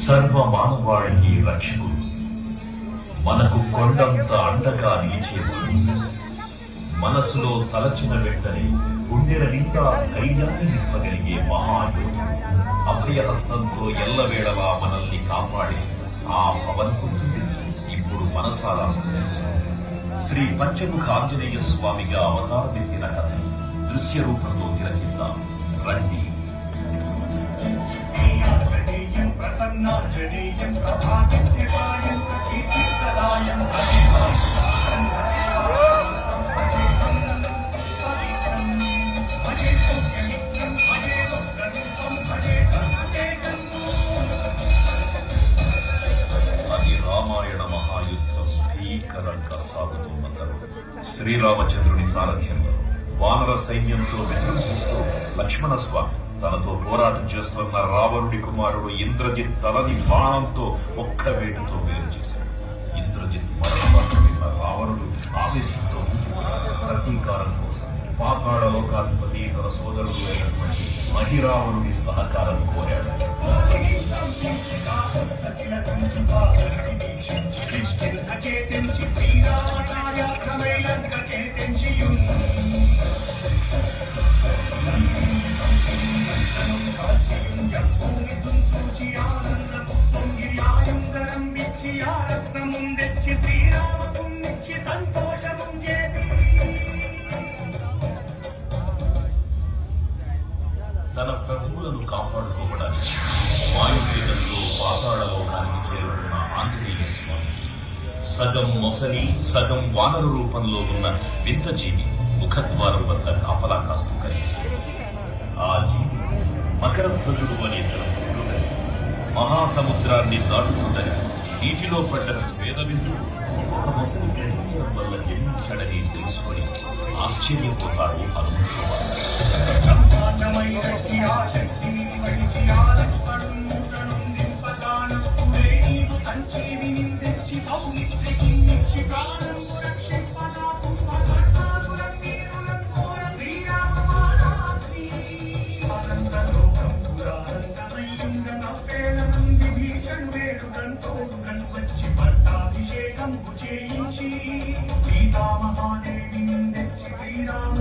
సర్వ మానవాళికి రక్షకుడు, మనకు కొండంత అండగా నిలిచేవాడు, మనసులో తలచిన వెంటనే గుండెల నిండా ధైర్యాన్ని నింపగలిగే మహాయోధుడు, అభయహస్తంతో ఎల్లవేళలా మనల్ని కాపాడే ఆ భగవంతుడిని ఇప్పుడు మనసారా స్తుతించాలి. శ్రీ పంచముఖ ఆంజనేయ స్వామిగా అవతారమెత్తిన కథ దృశ్య రూపంలో తిలకిద్దాం రండి. ప్రసన్నాంజనేయం ప్రభాతిత్యకాయం కీర్తిప్రదాయం అది రామాయణ మహాయుద్ధం భీకరంగా సాగుతున్న తరుణం శ్రీరామచంద్రుని సారథ్యంలో వానర సైన్యంతో విజృంభిస్తూ లక్ష్మణ స్వామి తనతో పోరాటం చేస్తున్న రావణుడి కుమారుడు ఇంద్రజిత్ తలని బాణంతో ఒక్క వేటుతో వేరు చేశాడు. ఇంద్రజిత్ మరణవార్త విన్న రావణుడు ఆవేశంతో ప్రతీకారం కోసం పాతాళ లోకాధిపతి తన సోదరుడు అయినటువంటి మహిరావణుడి సహకారం కోరాడు. తన ప్రభువులను కాపాడుకోవడానికి వాయువేగంలో పాతాళ లోకానికి చేరుకున్న ఆంజనేయ స్వామి సగం మొసలి సగం వానరు రూపంలో ఉన్న వింత జీవి ముఖద్వారం వద్ద కాపలా కాస్తూ కనిపిస్తుంది. ఆ జీవి మకర ధ్వజుడు అనే తన పుత్రుడని మహాసముద్రాన్ని దాటుతుందని నీటిలో పడ్డ స్వేదబిందువు ఒక మొసలి గ్రహించడం వల్ల జన్మించాడని తెలుసుకొని ఆశ్చర్యపోతాడు హనుమంతుడు. సీతామహాదేవి శ్రీరామ